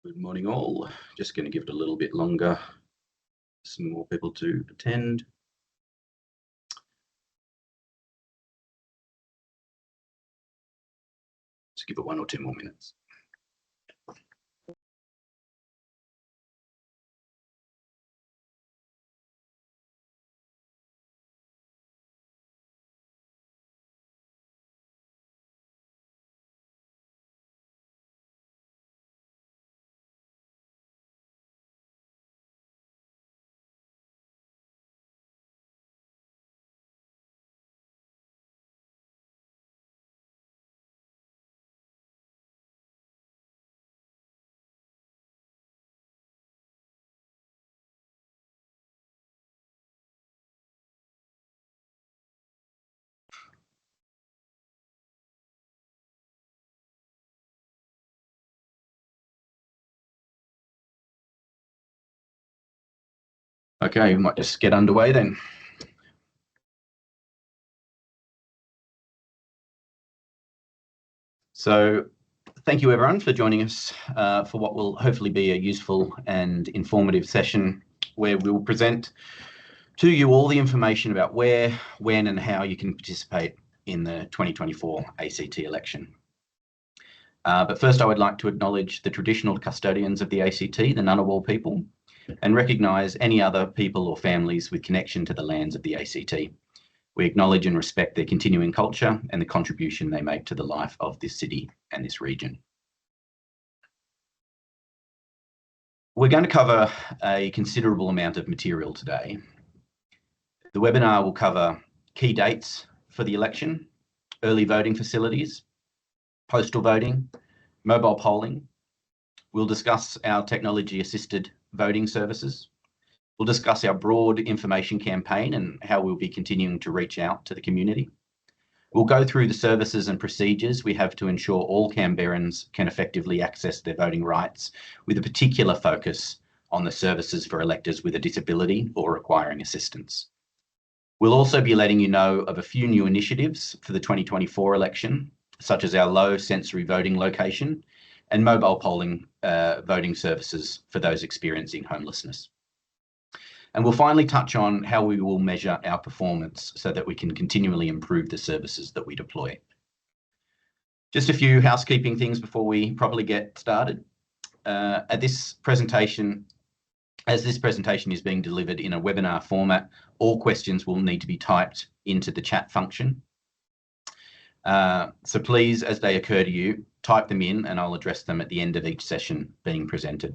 Good morning all. Just going to give it a little bit longer, some more people to attend. Just give it 1 or 2 more minutes. Okay, we might just get underway then. So thank you everyone for joining us for what will hopefully be a useful and informative session where we will present to you all the information about where, when and how you can participate in the 2024 ACT election. But first I would like to acknowledge the traditional custodians of the ACT, the Ngunnawal people, and recognise any other people or families with connection to the lands of the ACT. We acknowledge and respect their continuing culture and the contribution they make to the life of this city and this region. We're going to cover a considerable amount of material today. The webinar will cover key dates for the election, early voting facilities, postal voting, mobile polling. We'll discuss our technology-assisted voting services. We'll discuss our broad information campaign and how we'll be continuing to reach out to the community. We'll go through the services and procedures we have to ensure all Canberrans can effectively access their voting rights, with a particular focus on the services for electors with a disability or requiring assistance. We'll also be letting you know of a few new initiatives for the 2024 election, such as our low sensory voting location and mobile polling voting services for those experiencing homelessness. And we'll finally touch on how we will measure our performance so that we can continually improve the services that we deploy. Just a few housekeeping things before we properly get started. As this presentation is being delivered in a webinar format, all questions will need to be typed into the chat function. So please, as they occur to you, type them in and I'll address them at the end of each session being presented.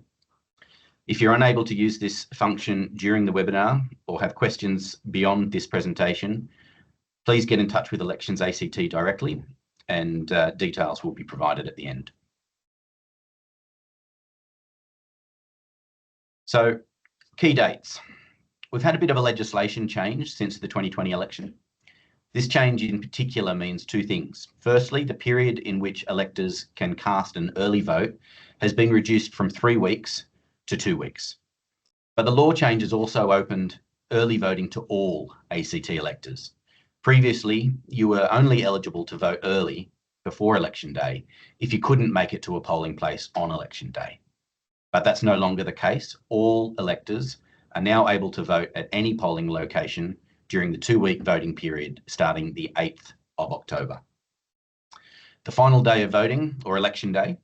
If you're unable to use this function during the webinar or have questions beyond this presentation, please get in touch with Elections ACT directly and details will be provided at the end. So, key dates. We've had a bit of a legislation change since the 2020 election. This change in particular means 2 things. Firstly, the period in which electors can cast an early vote has been reduced from 3 weeks to 2 weeks. But the law change has also opened early voting to all ACT electors. Previously, you were only eligible to vote early before election day if you couldn't make it to a polling place on election day. But that's no longer the case. All electors are now able to vote at any polling location during the 2-week voting period starting the 8th of October. The final day of voting, or election day,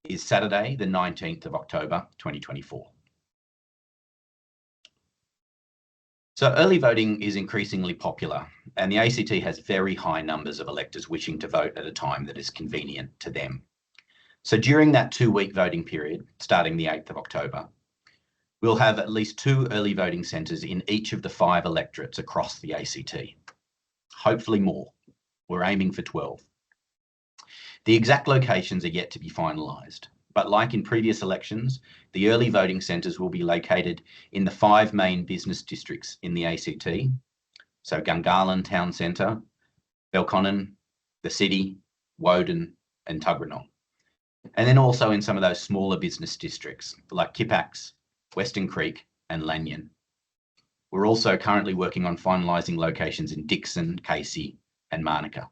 is Saturday, the 19th of October, 2024. So early voting is increasingly popular and the ACT has very high numbers of electors wishing to vote at a time that is convenient to them. So during that 2-week voting period, starting the 8th of October, we'll have at least 2 early voting centres in each of the 5 electorates across the ACT. Hopefully more. We're aiming for 12. The exact locations are yet to be finalised, but like in previous elections, the early voting centres will be located in the 5 main business districts in the ACT, so Gungahlin Town Centre, Belconnen, the City, Woden and Tuggeranong. And then also in some of those smaller business districts like Kippax, Western Creek and Lanyon. We're also currently working on finalising locations in Dixon, Casey and Manuka.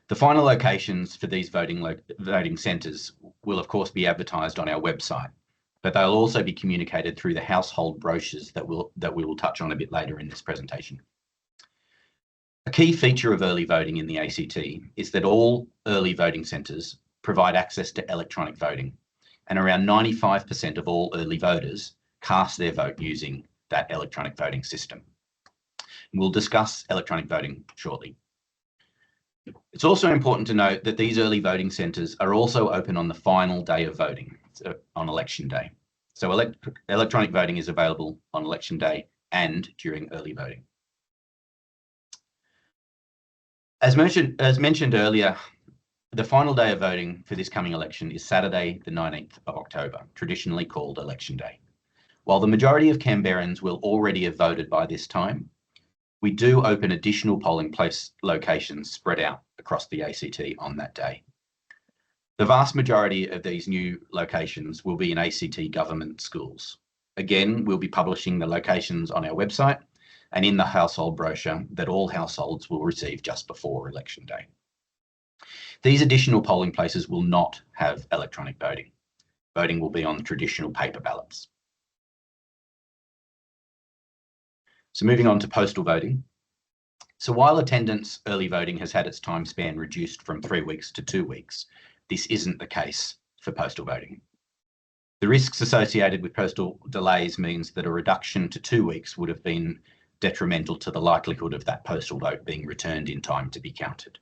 The final locations for these voting centres will of course be advertised on our website, but they'll also be communicated through the household brochures that we will touch on a bit later in this presentation. A key feature of early voting in the ACT is that all early voting centres provide access to electronic voting, and around 95% of all early voters cast their vote using that electronic voting system. We'll discuss electronic voting shortly. It's also important to note that these early voting centres are also open on the final day of voting, so on election day. So electronic voting is available on election day and during early voting. As mentioned earlier, the final day of voting for this coming election is Saturday, the 19th of October, traditionally called Election Day. While the majority of Canberrans will already have voted by this time, we do open additional polling place locations spread out across the ACT on that day. The vast majority of these new locations will be in ACT government schools. Again, we'll be publishing the locations on our website and in the household brochure that all households will receive just before election day. These additional polling places will not have electronic voting. Voting will be on traditional paper ballots. So moving on to postal voting. So while attendance early voting has had its time span reduced from 3 weeks to 2 weeks, this isn't the case for postal voting. The risks associated with postal delays means that a reduction to 2 weeks would have been detrimental to the likelihood of that postal vote being returned in time to be counted.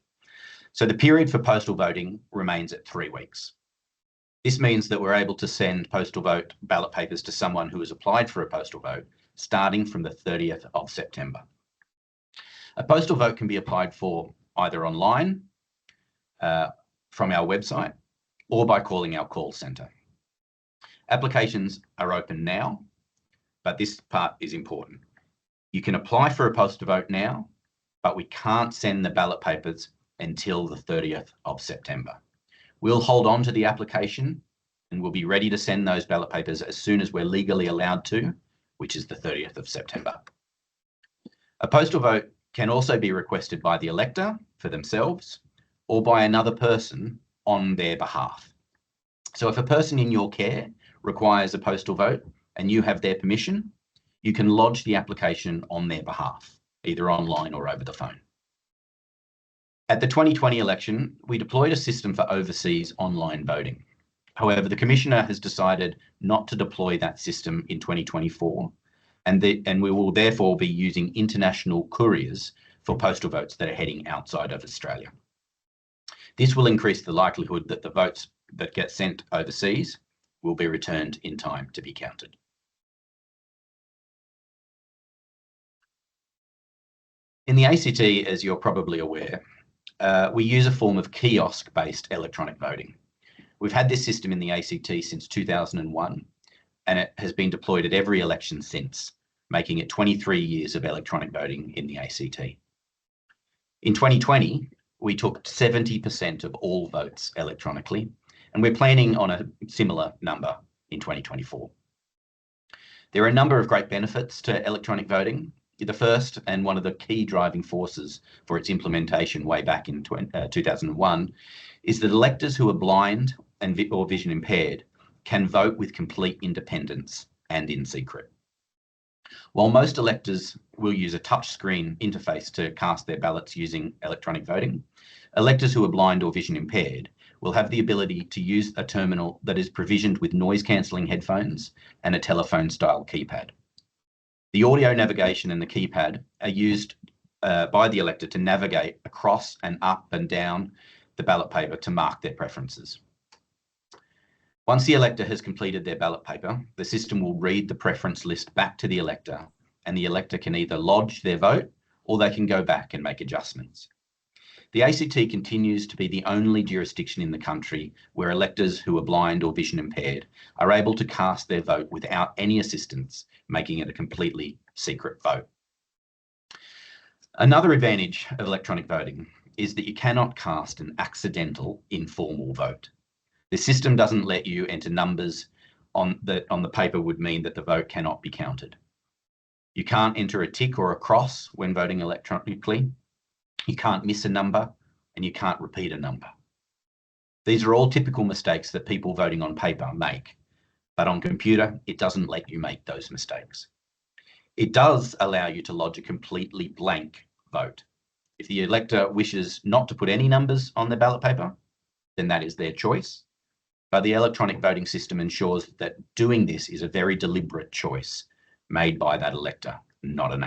So the period for postal voting remains at 3 weeks. This means that we're able to send postal vote ballot papers to someone who has applied for a postal vote starting from the 30th of September. A postal vote can be applied for either online from our website or by calling our call centre. Applications are open now, but this part is important. You can apply for a postal vote now, but we can't send the ballot papers until the 30th of September. We'll hold on to the application and we'll be ready to send those ballot papers as soon as we're legally allowed to, which is the 30th of September. A postal vote can also be requested by the elector for themselves or by another person on their behalf. So if a person in your care requires a postal vote and you have their permission, you can lodge the application on their behalf, either online or over the phone. At the 2020 election, we deployed a system for overseas online voting. However, the Commissioner has decided not to deploy that system in 2024, and we will therefore be using international couriers for postal votes that are heading outside of Australia. This will increase the likelihood that the votes that get sent overseas will be returned in time to be counted. In the ACT, as you're probably aware, we use a form of kiosk-based electronic voting. We've had this system in the ACT since 2001, and it has been deployed at every election since, making it 23 years of electronic voting in the ACT. In 2020, we took 70% of all votes electronically, and we're planning on a similar number in 2024. There are a number of great benefits to electronic voting. The first, and one of the key driving forces for its implementation way back in 2001, is that electors who are blind or vision impaired can vote with complete independence and in secret. While most electors will use a touchscreen interface to cast their ballots using electronic voting, electors who are blind or vision impaired will have the ability to use a terminal that is provisioned with noise-cancelling headphones and a telephone-style keypad. The audio navigation and the keypad are used by the elector to navigate across and up and down the ballot paper to mark their preferences. Once the elector has completed their ballot paper, the system will read the preference list back to the elector, and the elector can either lodge their vote or they can go back and make adjustments. The ACT continues to be the only jurisdiction in the country where electors who are blind or vision impaired are able to cast their vote without any assistance, making it a completely secret vote. Another advantage of electronic voting is that you cannot cast an accidental informal vote. The system doesn't let you enter numbers on the paper would mean that the vote cannot be counted. You can't enter a tick or a cross when voting electronically. You can't miss a number and you can't repeat a number. These are all typical mistakes that people voting on paper make, but on computer, it doesn't let you make those mistakes. It does allow you to lodge a completely blank vote. If the elector wishes not to put any numbers on their ballot paper, then that is their choice. But the electronic voting system ensures that doing this is a very deliberate choice made by that elector, not an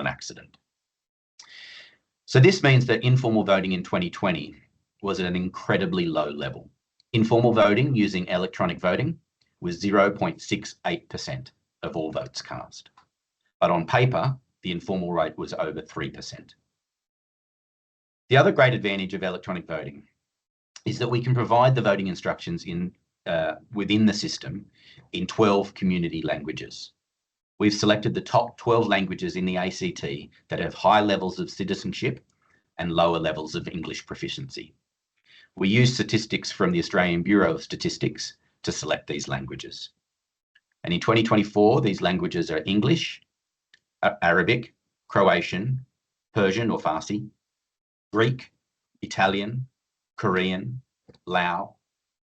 accident. So this means that informal voting in 2020 was at an incredibly low level. Informal voting using electronic voting was 0.68% of all votes cast. But on paper, the informal rate was over 3%. The other great advantage of electronic voting is that we can provide the voting instructions within the system in 12 community languages. We've selected the top 12 languages in the ACT that have high levels of citizenship and lower levels of English proficiency. We use statistics from the Australian Bureau of Statistics to select these languages. And in 2024, these languages are English, Arabic, Croatian, Persian or Farsi, Greek, Italian, Korean, Lao,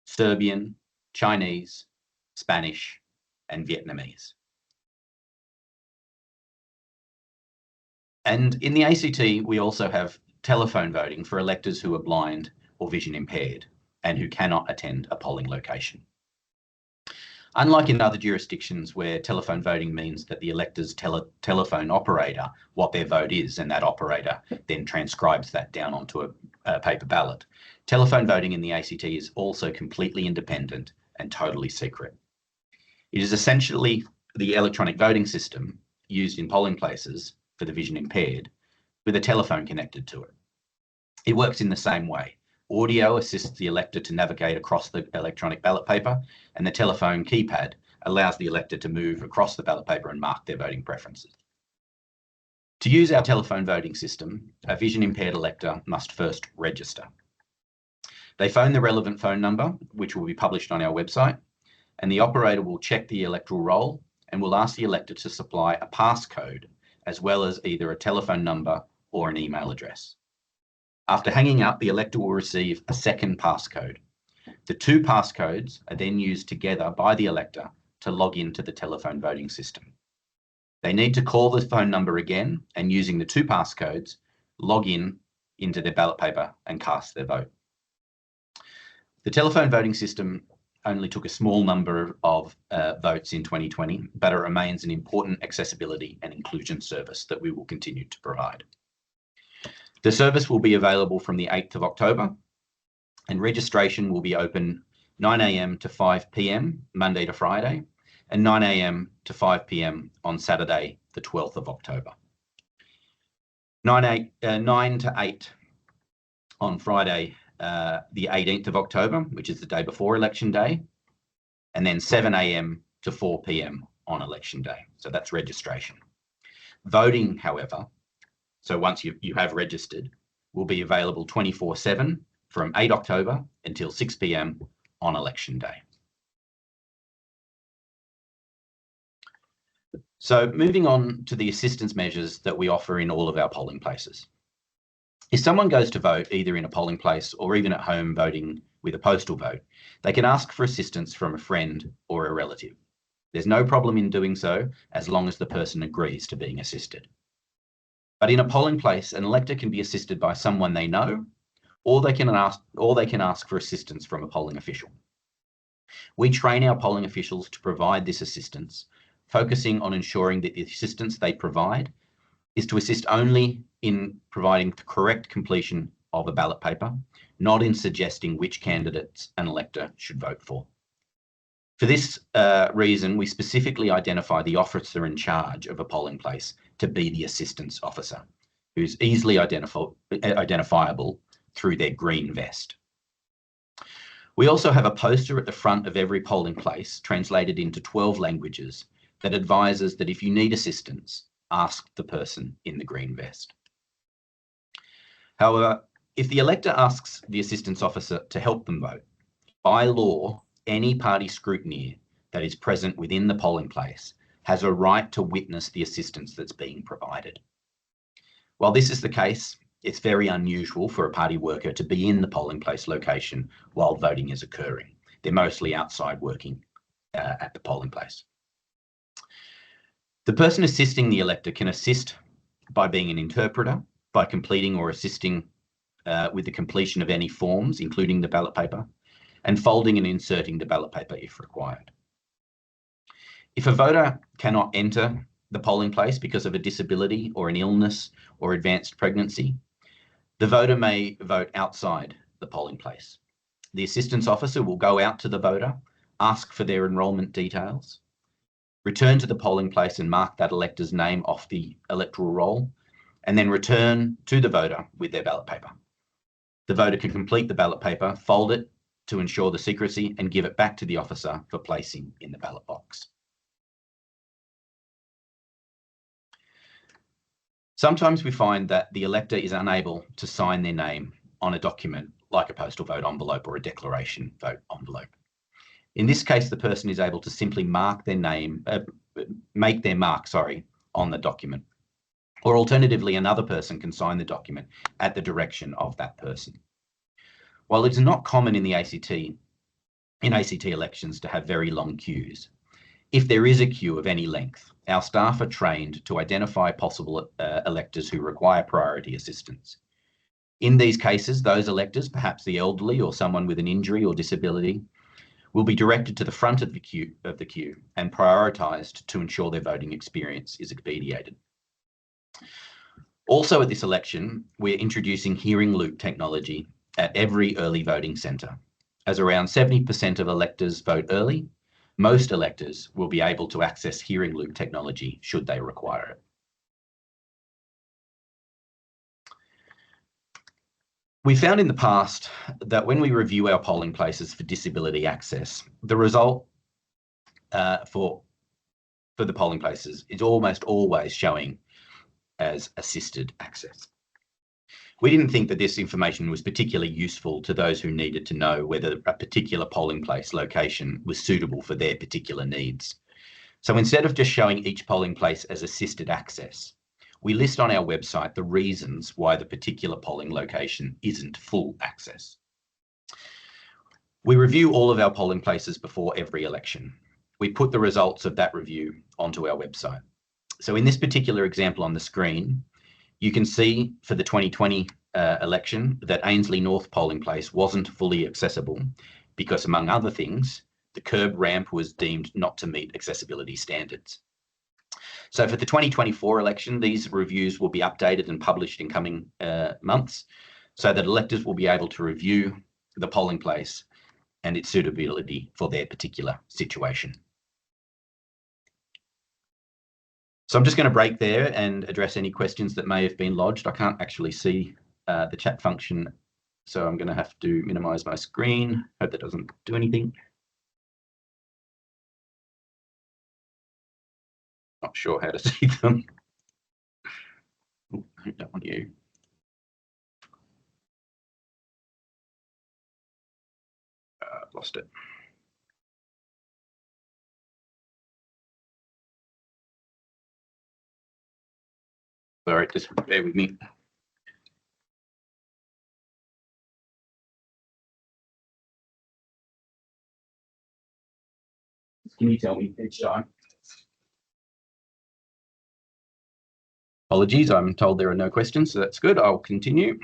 Serbian, Chinese, Spanish, and Vietnamese. And in the ACT, we also have telephone voting for electors who are blind or vision impaired and who cannot attend a polling location. Unlike in other jurisdictions where telephone voting means that the electors tell a telephone operator what their vote is and that operator then transcribes that down onto a paper ballot, telephone voting in the ACT is also completely independent and totally secret. It is essentially the electronic voting system used in polling places for the vision impaired with a telephone connected to it. It works in the same way. Audio assists the elector to navigate across the electronic ballot paper, and the telephone keypad allows the elector to move across the ballot paper and mark their voting preferences. To use our telephone voting system, a vision impaired elector must first register. They phone the relevant phone number, which will be published on our website, and the operator will check the electoral roll and will ask the elector to supply a passcode, as well as either a telephone number or an email address. After hanging up, the elector will receive a second passcode. The two passcodes are then used together by the elector to log into the telephone voting system. They need to call the phone number again and, using the two passcodes, log into their ballot paper and cast their vote. The telephone voting system only took a small number of votes in 2020, but it remains an important accessibility and inclusion service that we will continue to provide. The service will be available from the 8th of October, and registration will be open 9 a.m. to 5 p.m. Monday to Friday, and 9 a.m. to 5 p.m. on Saturday, the 12th of October. 9 to 8 on Friday, the 18th of October, which is the day before Election Day, and then 7 a.m. to 4 p.m. on Election Day. So that's registration. Voting, however, so once you have registered, will be available 24/7 from 8 October until 6 p.m. on Election Day. So moving on to the assistance measures that we offer in all of our polling places. If someone goes to vote either in a polling place or even at home voting with a postal vote, they can ask for assistance from a friend or a relative. There's no problem in doing so as long as the person agrees to being assisted. But in a polling place, an elector can be assisted by someone they know, or they can ask for assistance from a polling official. We train our polling officials to provide this assistance, focusing on ensuring that the assistance they provide is to assist only in providing the correct completion of a ballot paper, not in suggesting which candidates an elector should vote for. For this reason, we specifically identify the officer in charge of a polling place to be the assistance officer, who's easily identifiable through their green vest. We also have a poster at the front of every polling place, translated into 12 languages, that advises that if you need assistance, ask the person in the green vest. However, if the elector asks the assistance officer to help them vote, by law, any party scrutineer that is present within the polling place has a right to witness the assistance that's being provided. While this is the case, It's very unusual for a party worker to be in the polling place location while voting is occurring. They're mostly outside working at the polling place. The person assisting the elector can assist by being an interpreter, by completing or assisting with the completion of any forms, including the ballot paper, and folding and inserting the ballot paper if required. If a voter cannot enter the polling place because of a disability or an illness or advanced pregnancy, the voter may vote outside the polling place. The assistance officer will go out to the voter, ask for their enrolment details, return to the polling place and mark that elector's name off the electoral roll, and then return to the voter with their ballot paper. The voter can complete the ballot paper, fold it to ensure the secrecy, and give it back to the officer for placing in the ballot box. Sometimes we find that the elector is unable to sign their name on a document like a postal vote envelope or a declaration vote envelope. In this case, the person is able to simply mark their name, make their mark, on the document. Or alternatively, another person can sign the document at the direction of that person. While it's not common in the ACT elections to have very long queues, if there is a queue of any length, our staff are trained to identify possible electors who require priority assistance. In these cases, those electors, perhaps the elderly or someone with an injury or disability, will be directed to the front of the queue and prioritised to ensure their voting experience is expedited. Also at this election, we're introducing hearing loop technology at every early voting centre. As around 70% of electors vote early, most electors will be able to access hearing loop technology should they require it. We found in the past that when we review our polling places for disability access, the result for the polling places is almost always showing as assisted access. We didn't think that this information was particularly useful to those who needed to know whether a particular polling place location was suitable for their particular needs. So instead of just showing each polling place as assisted access, we list on our website the reasons why the particular polling location isn't full access. We review all of our polling places before every election. We put the results of that review onto our website. So in this particular example on the screen, you can see for the 2020 election that Ainslie North polling place wasn't fully accessible because, among other things, the curb ramp was deemed not to meet accessibility standards. So for the 2024 election, these reviews will be updated and published in coming months so that electors will be able to review the polling place and its suitability for their particular situation. So I'm just going to break there and address any questions that may have been lodged. I can't actually see the chat function, so I'm going to have to minimize my screen. Hope that doesn't do anything. Not sure how to see them. I don't want you. Lost it. Sorry, just bear with me. Can you tell me each time? Apologies, I'm told there are no questions, so that's good. I'll continue.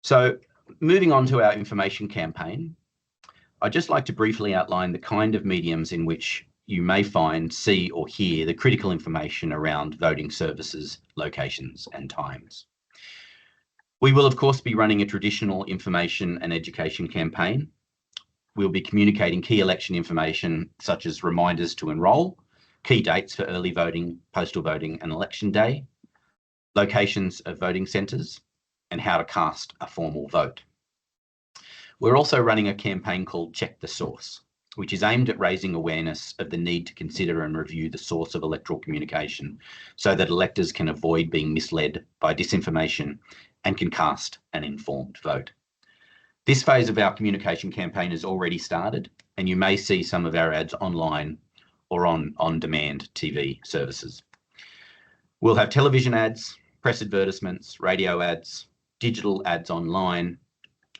So moving on to our information campaign, I'd just like to briefly outline the kind of mediums in which you may find, see or hear the critical information around voting services, locations and times. We will of course be running a traditional information and education campaign. We'll be communicating key election information such as reminders to enrol, key dates for early voting, postal voting and election day, locations of voting centres and how to cast a formal vote. We're also running a campaign called Check the Source, which is aimed at raising awareness of the need to consider and review the source of electoral communication so that electors can avoid being misled by disinformation and can cast an informed vote. This phase of our communication campaign has already started, and you may see some of our ads online or on on-demand TV services. We'll have television ads, press advertisements, radio ads, digital ads online,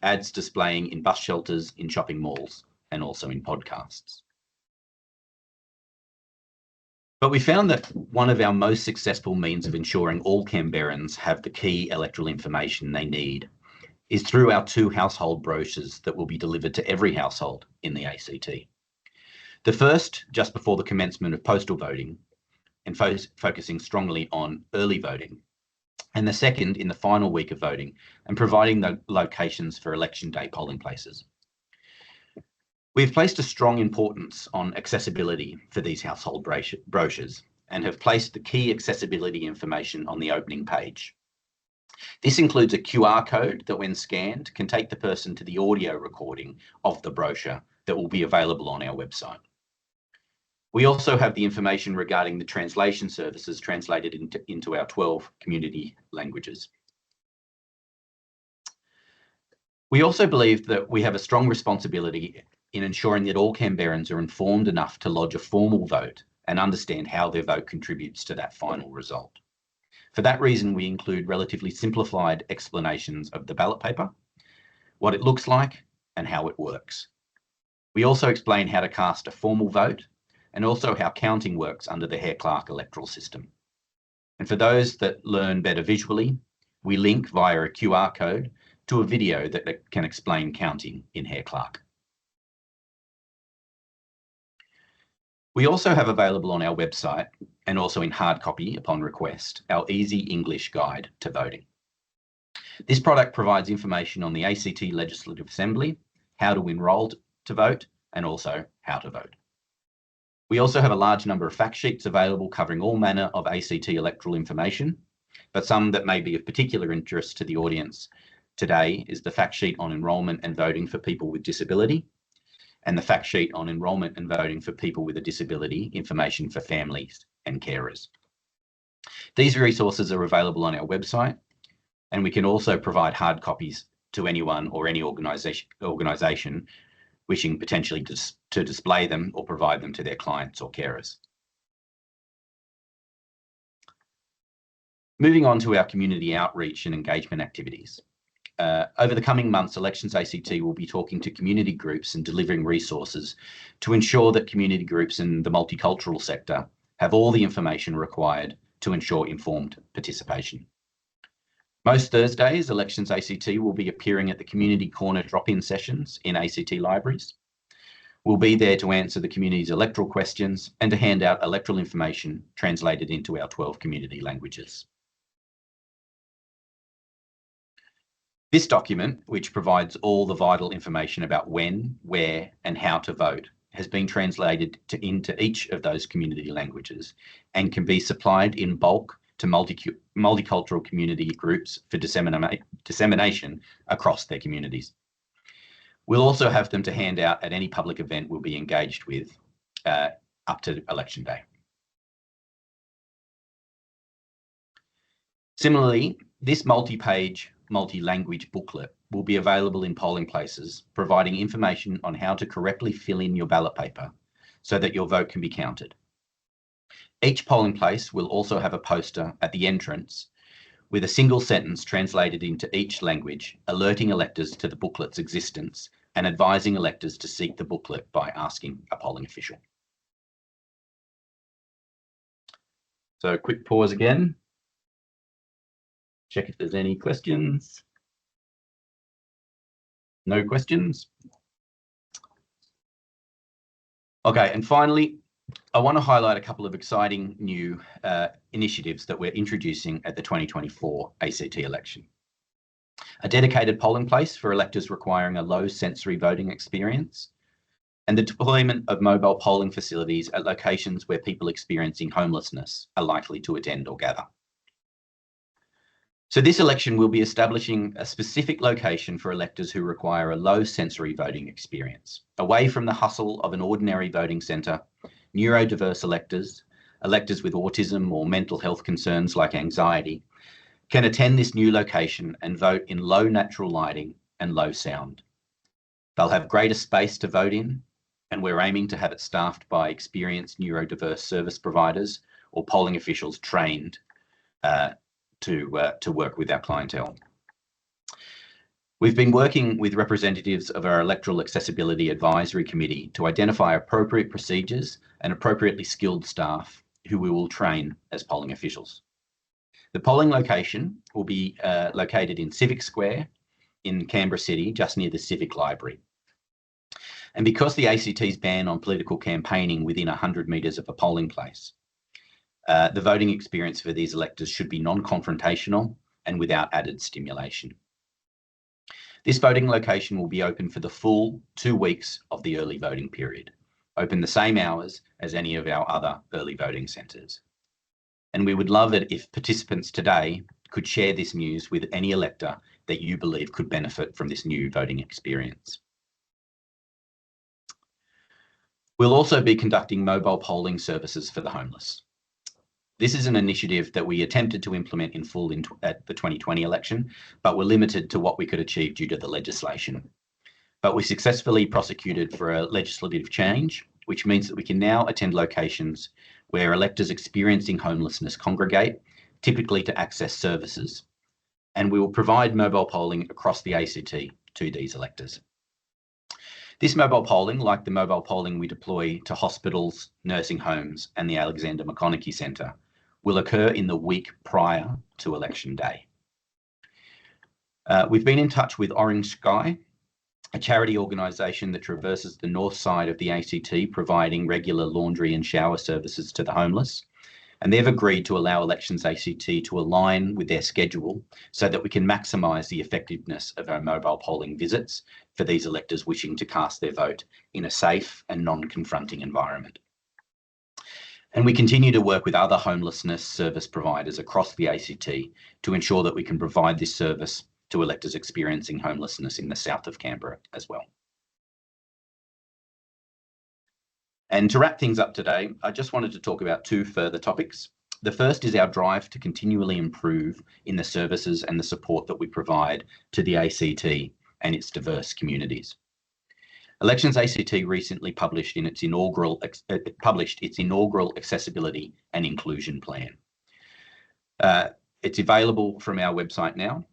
ads displaying in bus shelters, in shopping malls, and also in podcasts. But we found that one of our most successful means of ensuring all Canberrans have the key electoral information they need is through our 2 household brochures that will be delivered to every household in the ACT. The first, just before the commencement of postal voting, and focusing strongly on early voting, and the second in the final week of voting and providing the locations for election day polling places. We've placed a strong importance on accessibility for these household brochures and have placed the key accessibility information on the opening page. This includes a QR code that, when scanned, can take the person to the audio recording of the brochure that will be available on our website. We also have the information regarding the translation services translated into our 12 community languages. We also believe that we have a strong responsibility in ensuring that all Canberrans are informed enough to lodge a formal vote and understand how their vote contributes to that final result. For that reason, we include relatively simplified explanations of the ballot paper, what it looks like, and how it works. We also explain how to cast a formal vote and also how counting works under the Hare-Clark electoral system. And for those that learn better visually, we link via a QR code to a video that can explain counting in Hare-Clark. We also have available on our website, and also in hard copy upon request, our Easy English Guide to Voting. This product provides information on the ACT Legislative Assembly, how to enrol to vote, and also how to vote. We also have a large number of fact sheets available covering all manner of ACT electoral information, but some that may be of particular interest to the audience today is the fact sheet on enrolment and voting for people with disability, and the fact sheet on enrolment and voting for people with a disability, information for families and carers. These resources are available on our website, and we can also provide hard copies to anyone or any organisation wishing potentially to display them or provide them to their clients or carers. Moving on to our community outreach and engagement activities. Over the coming months, Elections ACT will be talking to community groups and delivering resources to ensure that community groups in the multicultural sector have all the information required to ensure informed participation. Most Thursdays, Elections ACT will be appearing at the Community Corner drop-in sessions in ACT libraries. We'll be there to answer the community's electoral questions and to hand out electoral information translated into our 12 community languages. This document, which provides all the vital information about when, where, and how to vote, has been translated into each of those community languages and can be supplied in bulk to multicultural community groups for dissemination across their communities. We'll also have them to hand out at any public event we'll be engaged with up to election day. Similarly, this multi-page, multi-language booklet will be available in polling places, providing information on how to correctly fill in your ballot paper so that your vote can be counted. Each polling place will also have a poster at the entrance with a single sentence translated into each language, alerting electors to the booklet's existence and advising electors to seek the booklet by asking a polling official. So a quick pause again. Check if there's any questions. No questions? Okay, and finally, I want to highlight a couple of exciting new initiatives that we're introducing at the 2024 ACT election. A dedicated polling place for electors requiring a low sensory voting experience, and the deployment of mobile polling facilities at locations where people experiencing homelessness are likely to attend or gather. So this election will be establishing a specific location for electors who require a low sensory voting experience, away from the hustle of an ordinary voting centre. Neurodiverse electors, electors with autism or mental health concerns like anxiety, can attend this new location and vote in low natural lighting and low sound. They'll have greater space to vote in, and we're aiming to have it staffed by experienced neurodiverse service providers or polling officials trained to work with our clientele. We've been working with representatives of our Electoral Accessibility Advisory Committee to identify appropriate procedures and appropriately skilled staff who we will train as polling officials. The polling location will be located in Civic Square in Canberra City, just near the Civic Library. And because the ACT's ban on political campaigning within 100 metres of a polling place, the voting experience for these electors should be non-confrontational and without added stimulation. This voting location will be open for the full 2 weeks of the early voting period, open the same hours as any of our other early voting centres. And we would love it if participants today could share this news with any elector that you believe could benefit from this new voting experience. We'll also be conducting mobile polling services for the homeless. This is an initiative that we attempted to implement in full at the 2020 election, but were limited to what we could achieve due to the legislation. But we successfully prosecuted for a legislative change, which means that we can now attend locations where electors experiencing homelessness congregate, typically to access services, and we will provide mobile polling across the ACT to these electors. This mobile polling, like the mobile polling we deploy to hospitals, nursing homes, and the Alexander McConaughey Centre, will occur in the week prior to election day. We've been in touch with Orange Sky, a charity organisation that traverses the north side of the ACT, providing regular laundry and shower services to the homeless. And they've agreed to allow Elections ACT to align with their schedule so that we can maximise the effectiveness of our mobile polling visits for these electors wishing to cast their vote in a safe and non-confronting environment. And we continue to work with other homelessness service providers across the ACT to ensure that we can provide this service to electors experiencing homelessness in the south of Canberra as well. And to wrap things up today, I just wanted to talk about 2 further topics. The first is our drive to continually improve in the services and the support that we provide to the ACT and its diverse communities. Elections ACT recently published its inaugural Accessibility and Inclusion Plan. It's available from our website now,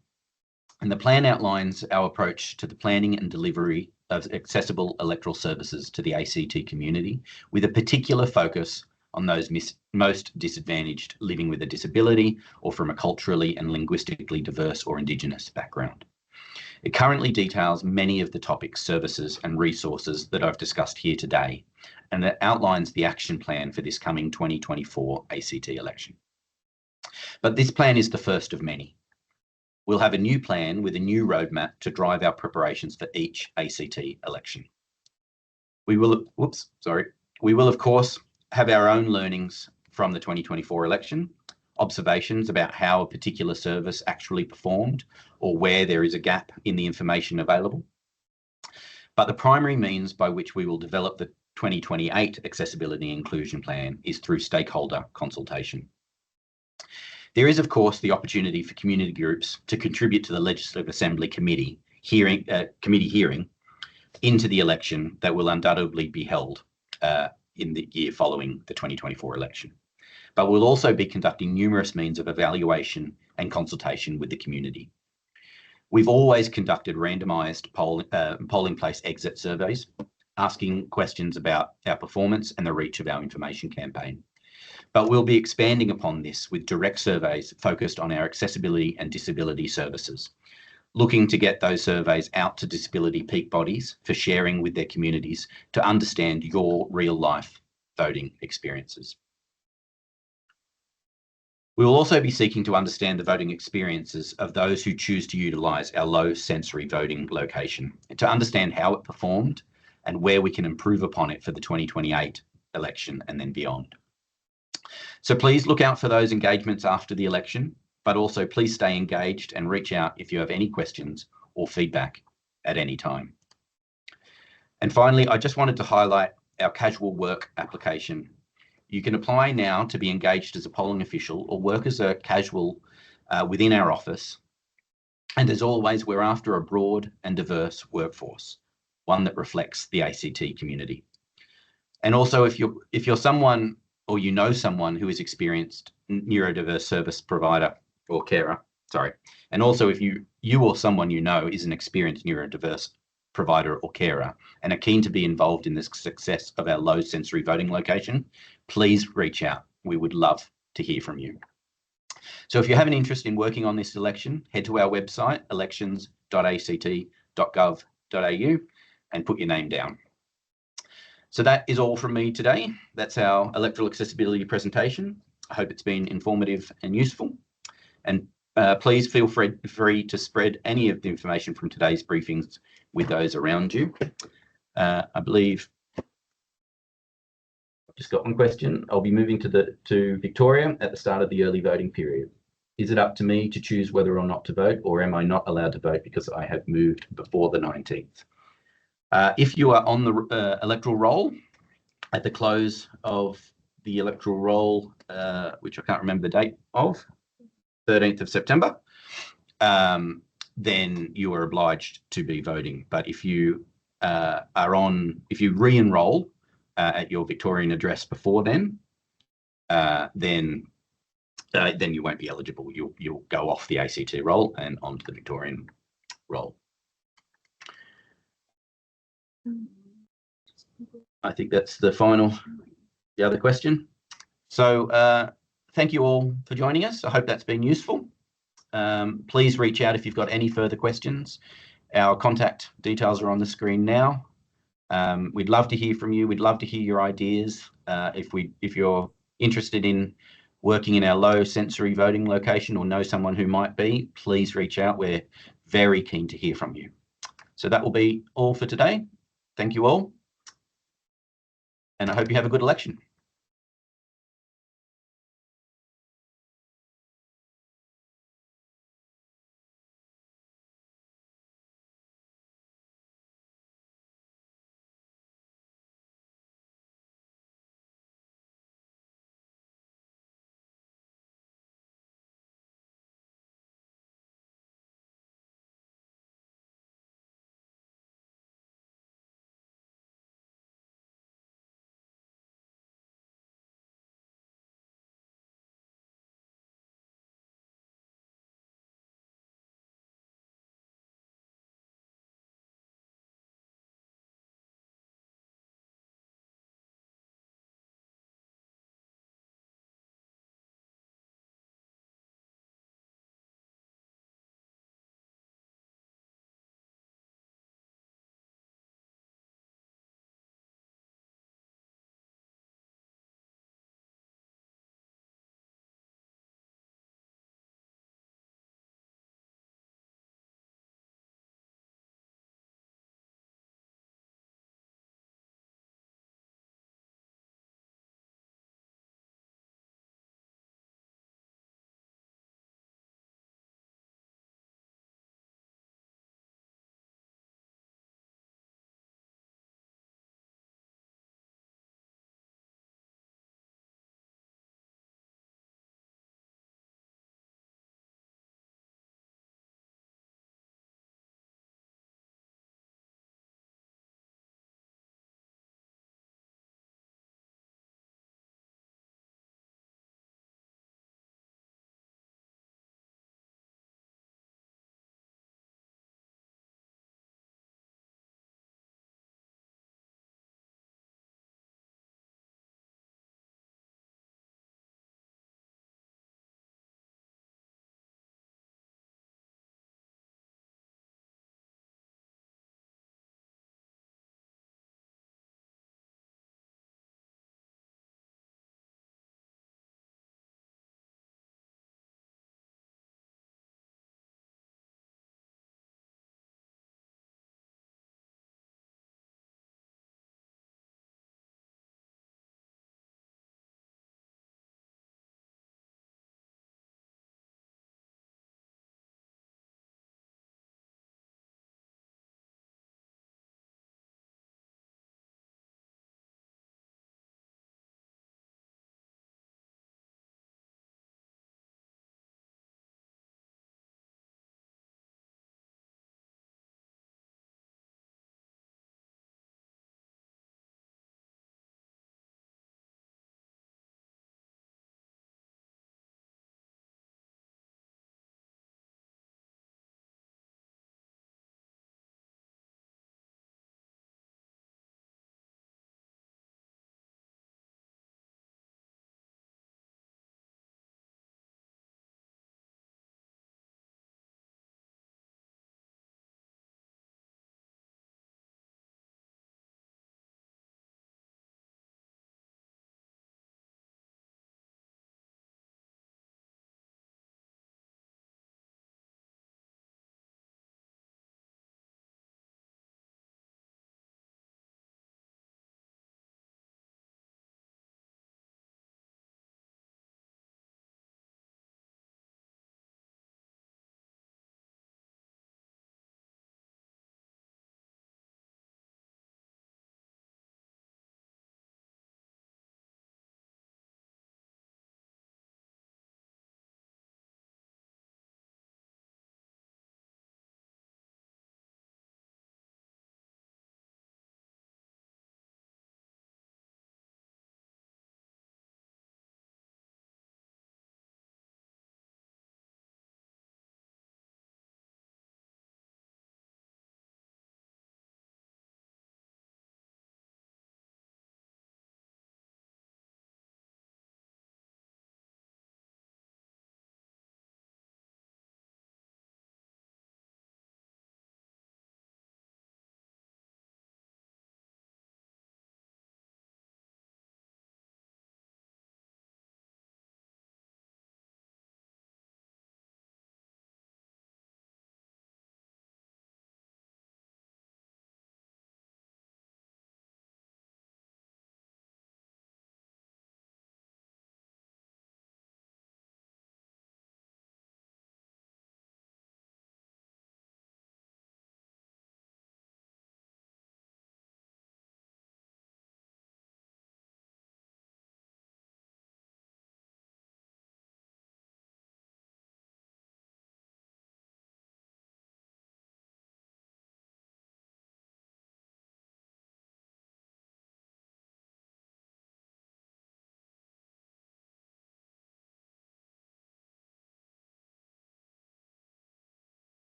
and the plan outlines our approach to the planning and delivery of accessible electoral services to the ACT community, with a particular focus on those most disadvantaged living with a disability or from a culturally and linguistically diverse or Indigenous background. It currently details many of the topics, services and resources that I've discussed here today, and it outlines the action plan for this coming 2024 ACT election. But this plan is the first of many. We'll have a new plan with a new roadmap to drive our preparations for each ACT election. We will, of course, have our own learnings from the 2024 election, observations about how a particular service actually performed or where there is a gap in the information available. But the primary means by which we will develop the 2028 Accessibility and Inclusion Plan is through stakeholder consultation. There is, of course, the opportunity for community groups to contribute to the Legislative Assembly committee hearing into the election that will undoubtedly be held in the year following the 2024 election. But we'll also be conducting numerous means of evaluation and consultation with the community. We've always conducted randomised polling place exit surveys, asking questions about our performance and the reach of our information campaign. But we'll be expanding upon this with direct surveys focused on our accessibility and disability services, looking to get those surveys out to disability peak bodies for sharing with their communities to understand your real-life voting experiences. We will also be seeking to understand the voting experiences of those who choose to utilise our low sensory voting location, to understand how it performed and where we can improve upon it for the 2028 election and then beyond. So please look out for those engagements after the election, but also please stay engaged and reach out if you have any questions or feedback at any time. And finally, I just wanted to highlight our casual work application. You can apply now to be engaged as a polling official or work as a casual within our office. And as always, we're after a broad and diverse workforce, one that reflects the ACT community. And also, if you're someone or you know someone who has experienced neurodiverse service provider or carer, sorry. And also if you or someone you know is an experienced neurodiverse provider or carer and are keen to be involved in the success of our low sensory voting location, please reach out. We would love to hear from you. So if you have an interest in working on this election, head to our website, elections.act.gov.au, and put your name down. So that is all from me today. That's our electoral accessibility presentation. I hope it's been informative and useful. And please feel free to spread any of the information from today's briefings with those around you. I believe I've just got one question. I'll be moving to Victoria at the start of the early voting period. Is it up to me to choose whether or not to vote, or am I not allowed to vote because I have moved before the 19th? If you are on the electoral roll at the close of the electoral roll, which I can't remember the date of, 13th of September, then you are obliged to be voting. But if you if you re-enroll at your Victorian address before then you won't be eligible. You'll go off the ACT roll and onto the Victorian roll. I think that's the other question. So thank you all for joining us. I hope that's been useful. Please reach out if you've got any further questions. Our contact details are on the screen now. We'd love to hear from you. We'd love to hear your ideas. If you're interested in working in our low sensory voting location or know someone who might be, please reach out. We're very keen to hear from you. So that will be all for today. Thank you all. And I hope you have a good election.